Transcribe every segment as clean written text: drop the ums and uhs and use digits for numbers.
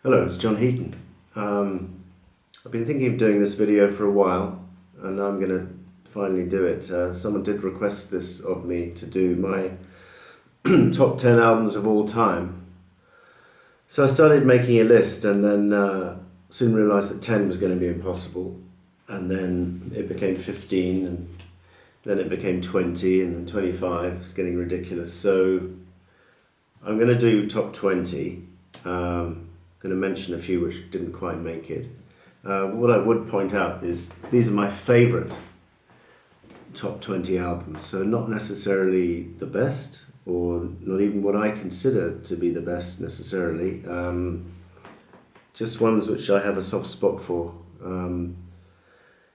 Hello, it's John Heaton. I've been thinking of doing this video for a while, and now I'm going to finally do it. Someone did request this of me to do my top 10 albums of all time. So I started making a list, and then soon realised that 10 was going to be impossible. And then it became 15, and then it became 20, and then 25. It's getting ridiculous. So I'm going to do top 20. Going to mention a few which didn't quite make it. What I would point out is these are my favourite top 20 albums, so not necessarily the best, or not even what I consider to be the best necessarily, just ones which I have a soft spot for.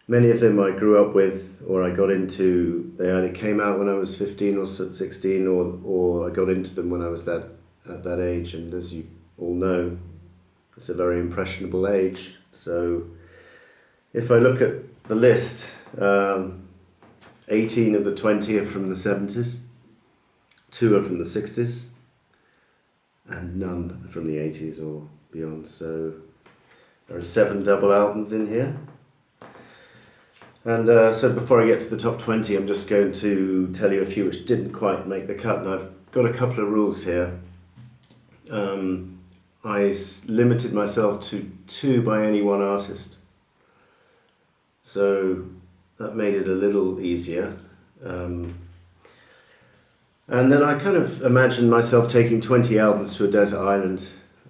Many of them I grew up with, or I got into. They either came out when I was 15 or 16, or I got into them when I was at that age, and as you all know, it's a very impressionable age. So if I look at the list, 18 of the 20 are from the 70s, 2 are from the 60s, and none from the 80s or beyond. So there are 7 double albums in here. And so before I get to the top 20, I'm just going to tell you a few which didn't quite make the cut. And I've got a couple of rules here. I limited myself to 2 by any one artist, so that made it a little easier. And then I kind of imagined myself taking 20 albums to a desert island,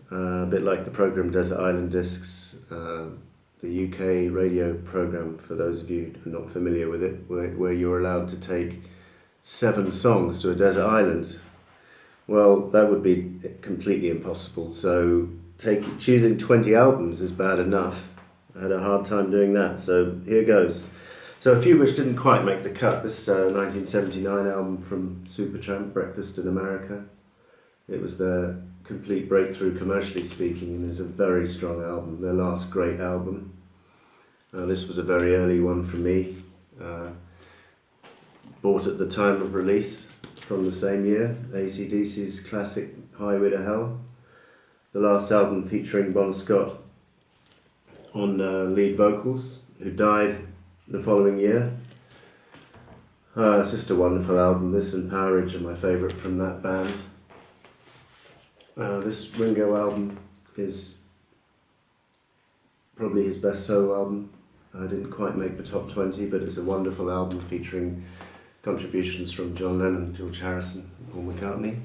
a bit like the program Desert Island Discs, the UK radio program, for those of you who are not familiar with it, where you're allowed to take 7 songs to a desert island. Well, that would be completely impossible, so choosing 20 albums is bad enough. I had a hard time doing that, so here goes. So a few which didn't quite make the cut. This 1979 album from Supertramp, Breakfast in America. It was their complete breakthrough commercially speaking, and is a very strong album, their last great album. This was a very early one for me, bought at the time of release. From the same year, AC/DC's classic Highway to Hell, the last album featuring Bon Scott on lead vocals, who died the following year. It's just a wonderful album. This and Power Ridge are my favourite from that band. This Ringo album is probably his best solo album. I didn't quite make the top 20, but it's a wonderful album featuring contributions from John Lennon, George Harrison, and Paul McCartney.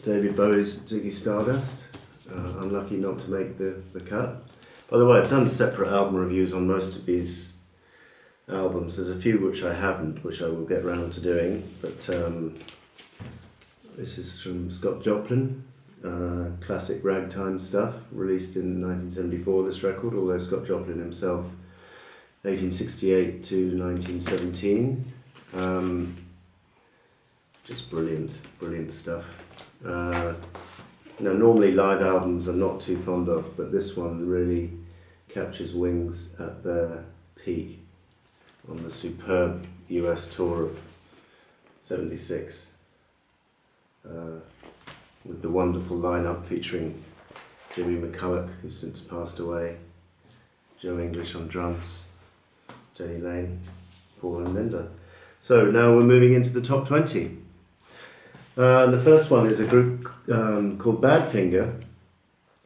David Bowie's Ziggy Stardust, unlucky not to make the cut. By the way, I've done separate album reviews on most of these albums. There's a few which I haven't, which I will get round to doing, but this is from Scott Joplin, classic ragtime stuff, released in 1974, this record, although Scott Joplin himself 1868 to 1917. Just brilliant stuff. Now, normally live albums I'm not too fond of, but this one really captures Wings at their peak on the superb US tour of 76, with the wonderful lineup featuring Jimmy McCulloch, who's since passed away, Joe English on drums, Jenny Lane, Paul and Linda. So now we're moving into the top 20. The first one is a group called Badfinger,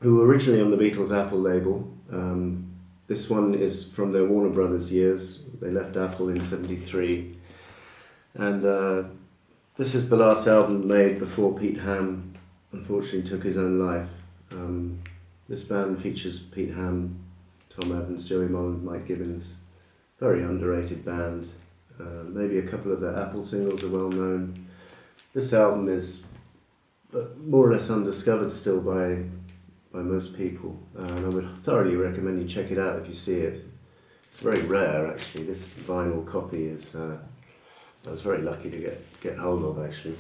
who were originally on the Beatles' Apple label. This one is from their Warner Brothers years. They left Apple in 73. And this is the last album made before Pete Ham unfortunately took his own life. This band features Pete Ham, Tom Evans, Joey Molland, Mike Gibbons. Very underrated band. Maybe a couple of their Apple singles are well known. This album is more or less undiscovered still by most people, and I would thoroughly recommend you check it out if you see it. It's very rare actually. This vinyl copy is I was very lucky to get hold of actually.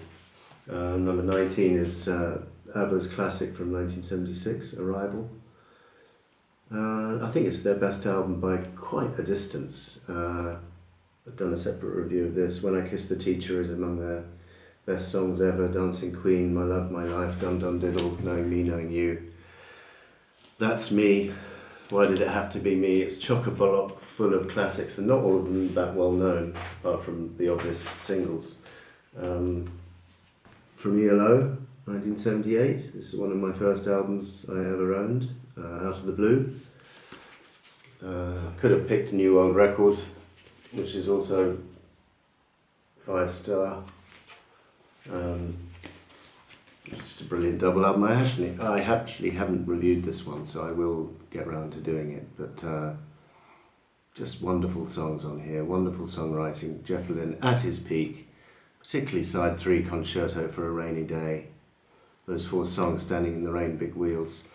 Number 19 is ABBA's classic from 1976, Arrival. I think it's their best album by quite a distance. I've done a separate review of this. When I Kissed the Teacher is among their best songs ever, Dancing Queen, My Love, My Life, Dum Dum Diddle, Knowing Me, Knowing You. That's me. Why did it have to be me? It's chock-a-block full of classics, and not all of them that well known, apart from the obvious singles. From ELO, 1978. This is one of my first albums I ever owned, Out of the Blue. Could have picked a New World Record, which is also 5-star. It's a brilliant double album. I actually haven't reviewed this one, so I will get round to doing it. But just wonderful songs on here, wonderful songwriting. Jeff Lynne at his peak, particularly side 3, Concerto for a Rainy Day. Those 4 songs, Standing in the Rain, Big Wheels,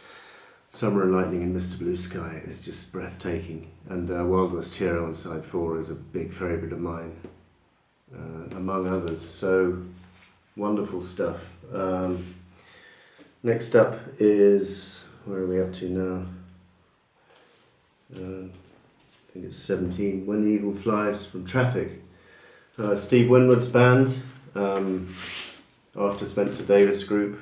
Summer and Lightning and Mr. Blue Sky is just breathtaking. And Wild West Hero on side 4 is a big favourite of mine, among others. So wonderful stuff. Next up is, where are we up to now? I think it's 17, When the Eagle Flies, from Traffic. Steve Winwood's band, after Spencer Davis Group.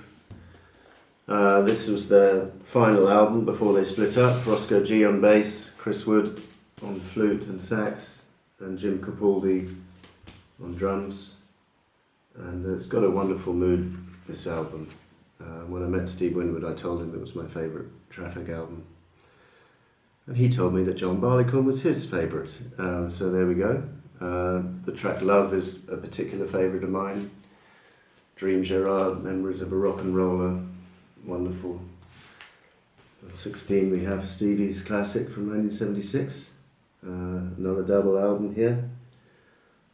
This was their final album before they split up. Roscoe G on bass, Chris Wood on flute and sax, and Jim Capaldi on drums. And it's got a wonderful mood, this album. When I met Steve Winwood, I told him it was my favourite Traffic album. And he told me that John Barleycorn was his favourite. So there we go. The track Love is a particular favourite of mine. Dream Gerard, Memories of a Rock and Roller, wonderful. 16 we have Stevie's Classic from 1976. Another double album here.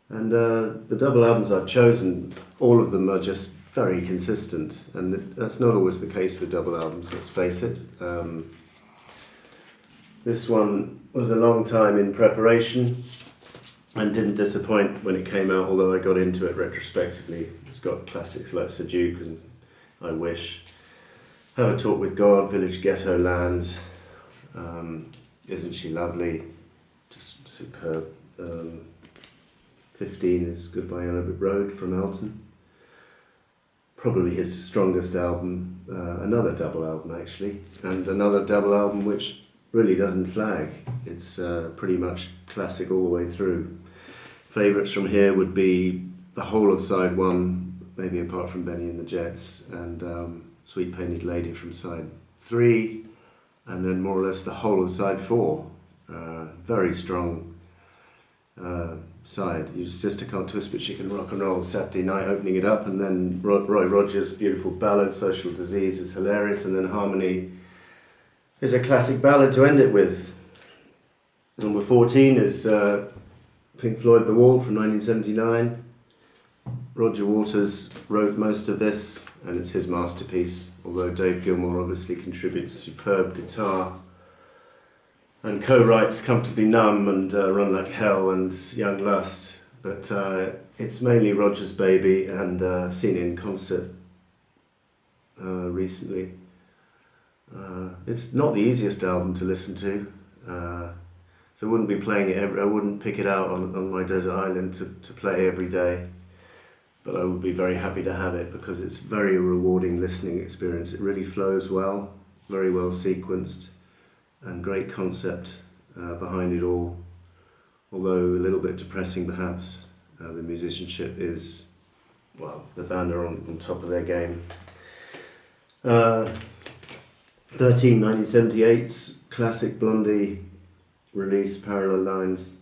And the double albums I've chosen, all of them are just very consistent, and that's not always the case with double albums, let's face it. This one was a long time in preparation and didn't disappoint when it came out, although I got into it retrospectively. It's got classics like Sir Duke and I Wish, Have a Talk with God, Village Ghetto Land, Isn't She Lovely, just superb. 15 is Goodbye Yellow Brick Road from Elton. Probably his strongest album, another double album actually, and another double album which really doesn't flag. It's pretty much classic all the way through. Favourites from here would be the whole of side 1, maybe apart from Benny and the Jets, and Sweet Painted Lady from side 3, and then more or less the whole of side 4. Very strong side. Your Sister Can't Twist But She Can Rock and Roll, Saturday Night opening it up, and then Roy Rogers' beautiful ballad Social Disease is hilarious, and then Harmony is a classic ballad to end it with. Number 14 is Pink Floyd The Wall from 1979. Roger Waters wrote most of this, and it's his masterpiece, although Dave Gilmour obviously contributes superb guitar and co-writes Comfortably Numb and Run Like Hell and Young Lust, but it's mainly Roger's baby, and I've seen it in concert recently. It's not the easiest album to listen to, so I wouldn't be playing it I wouldn't pick it out on my desert island to play every day, but I would be very happy to have it because it's a very rewarding listening experience. It really flows well, very well sequenced, and great concept behind it all, although a little bit depressing perhaps. The musicianship is, well, the band are on top of their game. 13, 1978's classic Blondie release, Parallel Lines.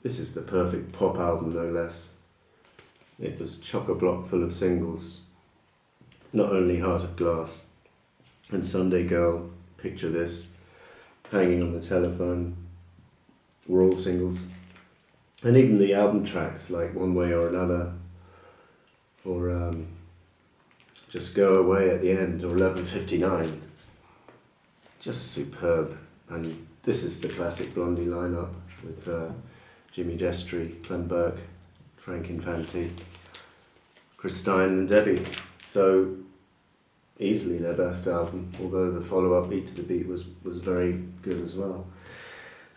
This is the perfect pop album, no less. It was chock-a-block full of singles, not only Heart of Glass and Sunday Girl, Picture This, Hanging on the Telephone, were all singles. And even the album tracks like One Way or Another, or Just Go Away at the End, or 11:59, just superb. And this is the classic Blondie lineup with Jimmy Destry, Clem Burke, Frank Infanti, Chris Stein and Debbie. So easily their best album, although the follow-up, Beat to the Beat, was very good as well.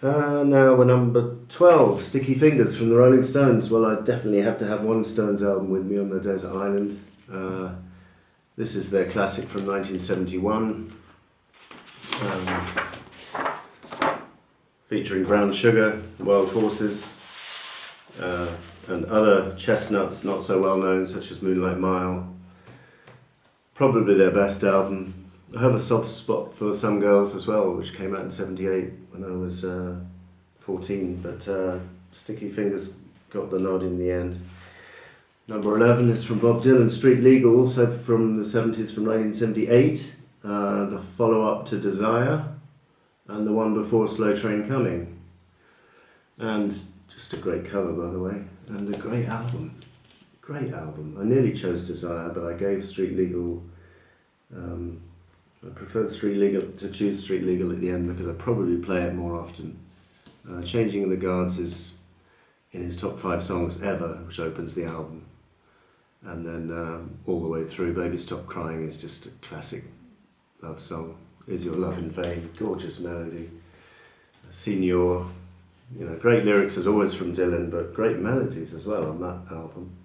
Now we're number 12, Sticky Fingers from the Rolling Stones. Well, I definitely have to have one Stones album with me on the desert island. This is their classic from 1971, featuring Brown Sugar, Wild Horses, and other chestnuts not so well known, such as Moonlight Mile. Probably their best album. I have a soft spot for Some Girls as well, which came out in 78 when I was 14, but Sticky Fingers got the nod in the end. Number 11 is from Bob Dylan, Street Legal, also from the 70s, from 1978, the follow-up to Desire, and the one before Slow Train Coming. And just a great cover, by the way, and a great album. Great album. I nearly chose Desire, but I gave Street Legal... I preferred to choose Street Legal at the end because I probably play it more often. Changing of the Guards is in his top 5 songs ever, which opens the album. And then all the way through, Baby Stop Crying is just a classic love song. Is Your Love in Vain? Gorgeous melody. Signor, great lyrics as always from Dylan, but great melodies as well on that album.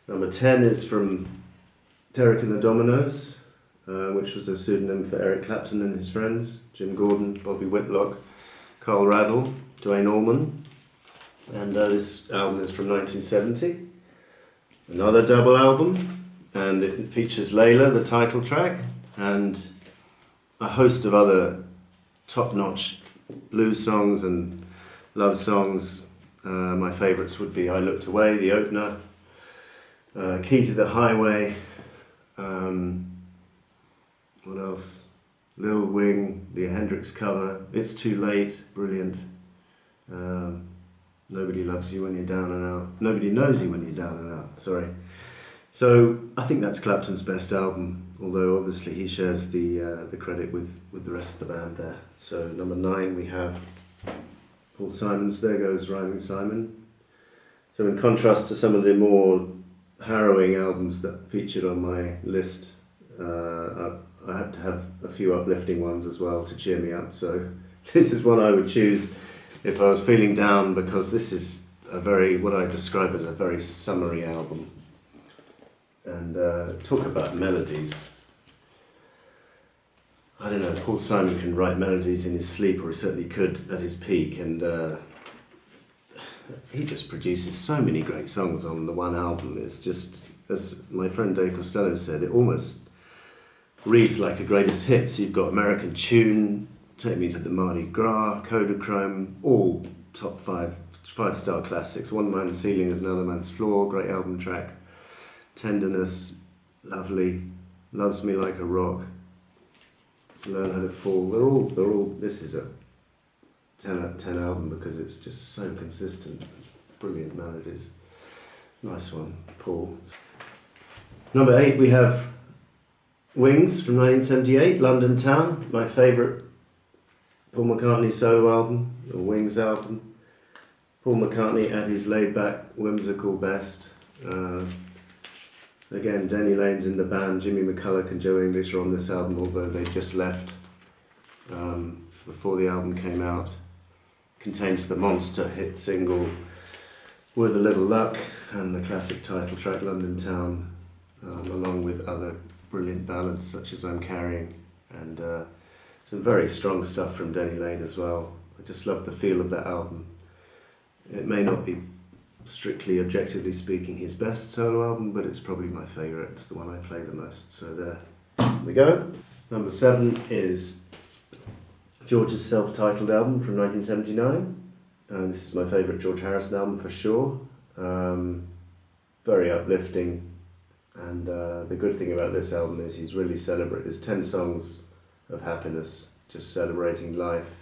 Number 10 is from Derek and the Dominoes, which was a pseudonym for Eric Clapton and his friends, Jim Gordon, Bobby Whitlock, Carl Raddle, Duane Allman, and this album is from 1970. Another double album, and it features Layla, the title track, and a host of other top-notch blues songs and love songs. My favourites would be I Looked Away, the opener, Key to the Highway, what else? Little Wing, the Hendrix cover, It's Too Late, brilliant. Nobody Loves You When You're Down and Out. Nobody Knows You When You're Down and Out, sorry. So I think that's Clapton's best album, although obviously he shares the credit with the rest of the band there. So number 9 we have Paul Simon's There Goes Rhyming Simon. So in contrast to some of the more harrowing albums that featured on my list, I had to have a few uplifting ones as well to cheer me up. So this is one I would choose if I was feeling down, because this is what I describe as a very summery album. And talk about melodies. I don't know, Paul Simon can write melodies in his sleep, or he certainly could at his peak, and he just produces so many great songs on the one album. It's just, as my friend Dave Costello said, it almost reads like a greatest hits. You've got American Tune, Take Me to the Mardi Gras, Kodachrome, all top 5-star classics. One Man's Ceiling is Another Man's Floor, great album track. Tenderness, lovely. Loves Me Like a Rock, Learn How to Fall. They're all. This is a 10 out of 10 album because it's just so consistent. Brilliant melodies. Nice one, Paul. Number 8 we have Wings from 1978, London Town, my favourite Paul McCartney solo album, the Wings album. Paul McCartney at his laid-back, whimsical best. Again, Denny Lane's in the band, Jimmy McCulloch and Joe English are on this album, although they just left before the album came out. Contains the monster hit single With a Little Luck and the classic title track London Town, along with other brilliant ballads such as I'm Carrying, and some very strong stuff from Denny Lane as well. I just love the feel of that album. It may not be strictly objectively speaking his best solo album, but it's probably my favourite. It's the one I play the most. So there we go. Number 7 is George's self-titled album from 1979. This is my favourite George Harrison album for sure. Very uplifting, and the good thing about this album is he's really there's 10 songs of happiness, just celebrating life,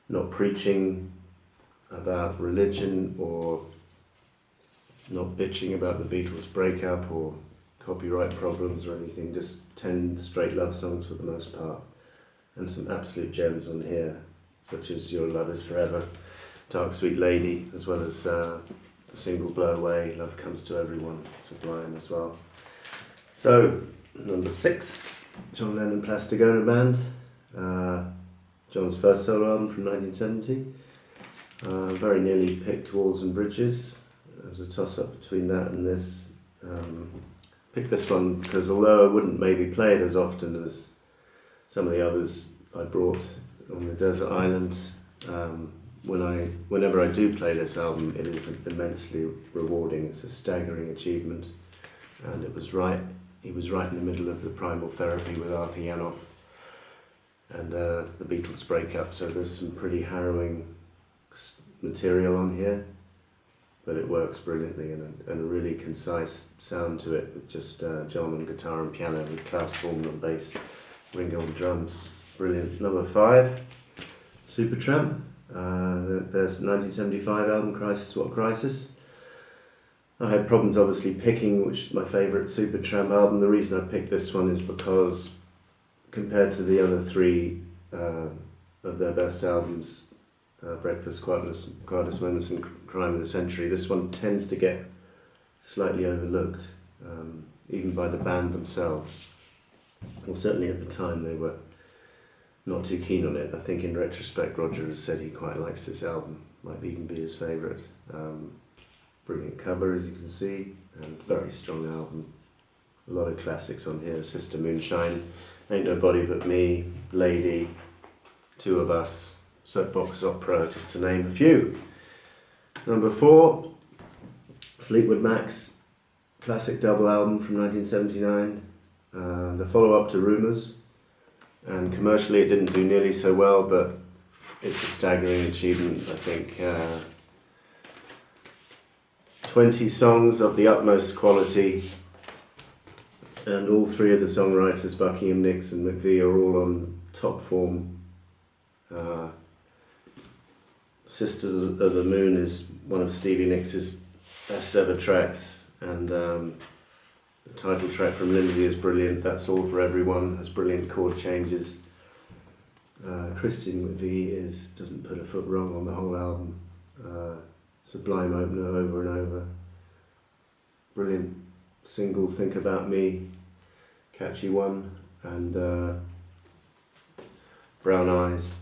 not preaching about religion or not bitching about the Beatles breakup or copyright problems or anything, just 10 straight love songs for the most part, and some absolute gems on here, such as Your Love Is Forever, Dark Sweet Lady, as well as the single Blow Away, Love Comes to Everyone, sublime as well. So, number 6, John Lennon Plasticona Band, John's first solo album from 1970. Very nearly picked Walls and Bridges. There was a toss-up between that and this. Picked this one because although I wouldn't maybe play it as often as some of the others I brought on the desert islands, whenever I do play this album, it is immensely rewarding. It's a staggering achievement, and it was right. He was right in the middle of the Primal Therapy with Arthur Janoff and the Beatles breakup. So there's some pretty harrowing material on here, but it works brilliantly, and a really concise sound to it with just John on guitar and piano with Klaus Voormann on bass, Ringo on drums. Brilliant. Number 5, Supertramp. There's 1975 album, Crisis What Crisis. I had problems obviously picking which is my favourite Supertramp album. The reason I picked this one is because compared to the other 3 of their best albums, Breakfast, Quietest Moments and Crime of the Century, this one tends to get slightly overlooked, even by the band themselves. Well, certainly at the time they were not too keen on it. I think in retrospect Roger has said he quite likes this album, might even be his favourite. Brilliant cover, as you can see, and very strong album. A lot of classics on here: Sister Moonshine, Ain't Nobody But Me, Lady, Two of Us, Soapbox Opera, just to name a few. Number 4, Fleetwood Mac's classic double album from 1979, the follow-up to Rumours, and commercially it didn't do nearly so well, but it's a staggering achievement, I think. 20 songs of the utmost quality, and all 3 of the songwriters, Buckingham, Nicks and McVie, are all on top form. Sisters of the Moon is one of Stevie Nicks' best ever tracks, and the title track from Lindsay is brilliant. That's All for Everyone has brilliant chord changes. Christine McVie doesn't put a foot wrong on the whole album. Sublime opener over and over. Brilliant single, Think About Me, catchy one, and Brown Eyes.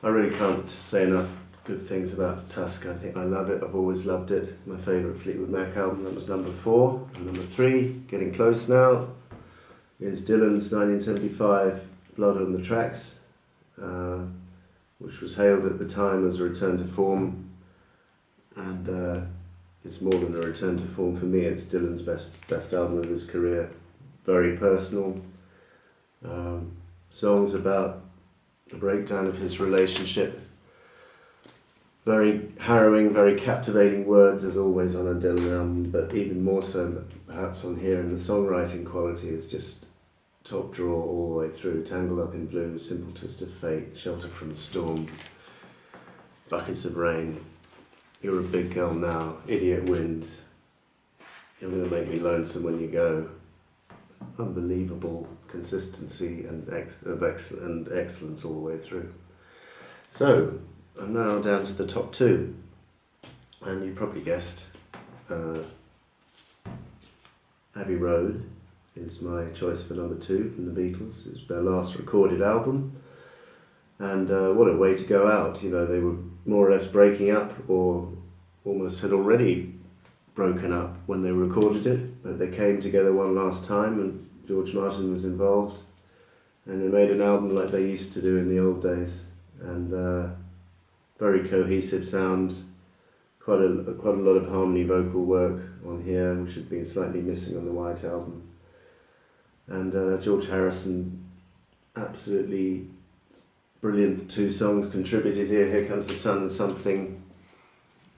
I really can't say enough good things about Tusk. I think I love it. I've always loved it. My favourite Fleetwood Mac album. That was number 4. And number 3, getting close now, is Dylan's 1975 Blood on the Tracks, which was hailed at the time as a return to form, and it's more than a return to form for me. It's Dylan's best album of his career. Very personal. Songs about the breakdown of his relationship. Very harrowing, very captivating words, as always on a Dylan album, but even more so perhaps on here, and the songwriting quality is just top drawer all the way through. Tangled Up in Blue, Simple Twist of Fate, Shelter from the Storm, Buckets of Rain, You're a Big Girl Now, Idiot Wind, You're Gonna Make Me Lonesome When You Go. Unbelievable consistency and excellence all the way through. So, I'm now down to the top 2, and you probably guessed, Abbey Road is my choice for number 2 from the Beatles. It's their last recorded album, and what a way to go out. You know, they were more or less breaking up, or almost had already broken up when they recorded it, but they came together one last time, and George Martin was involved, and they made an album like they used to do in the old days, and very cohesive sound, quite a lot of harmony vocal work on here, which had been slightly missing on the White Album. And George Harrison, absolutely brilliant 2 songs contributed here. Here Comes the Sun and Something.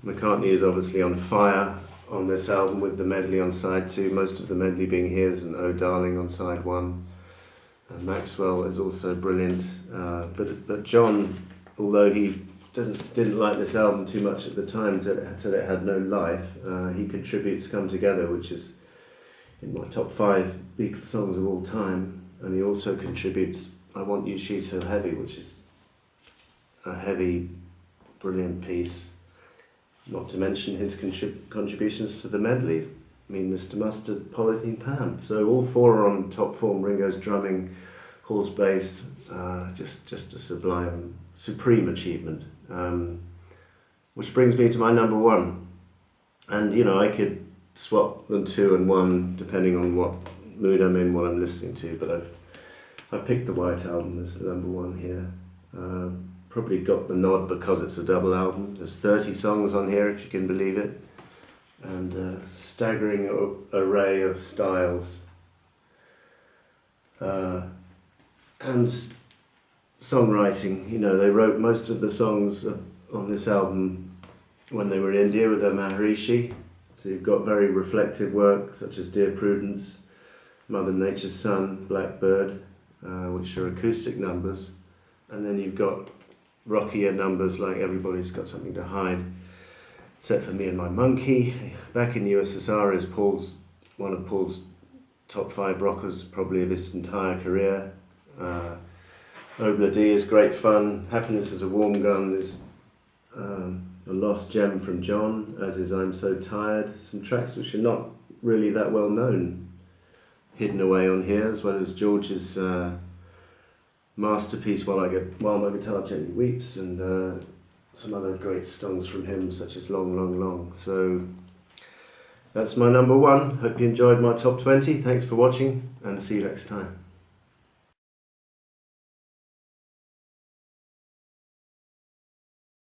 McCartney is obviously on fire on this album with the medley on side 2, most of the medley being his, and Oh Darling on side 1. And Maxwell is also brilliant, but John, although he didn't like this album too much at the time, said it had no life, he contributes Come Together, which is in my top 5 Beatles songs of all time, and he also contributes I Want You, She's So Heavy, which is a heavy, brilliant piece, not to mention his contributions to the medley. I mean, Mr. Mustard, Polythene Pam. So all 4 are on top form. Ringo's drumming, Hall's bass, Just a sublime, supreme achievement. Which brings me to my number one. And you know, I could swap them 2 and 1 depending on what mood I'm in, what I'm listening to, but I've picked the White Album as the number 1 here. Probably got the nod because it's a double album. There's 30 songs on here, if you can believe it, and a staggering array of styles. And songwriting, you know, they wrote most of the songs on this album when they were in India with their Maharishi. So you've got very reflective work such as Dear Prudence, Mother Nature's Son, Blackbird, which are acoustic numbers. And then you've got rockier numbers like Everybody's Got Something to Hide, Except for Me and My Monkey. Back in the USSR is one of Paul's top 5 rockers probably of his entire career. Obla Dee is great fun. Happiness is a Warm Gun is a lost gem from John, as is I'm So Tired. Some tracks which are not really that well known hidden away on here, as well as George's masterpiece While My Guitar Gently Weeps, and some other great songs from him such as Long, Long, Long. So that's my number 1. Hope you enjoyed my top 20. Thanks for watching, and see you next time.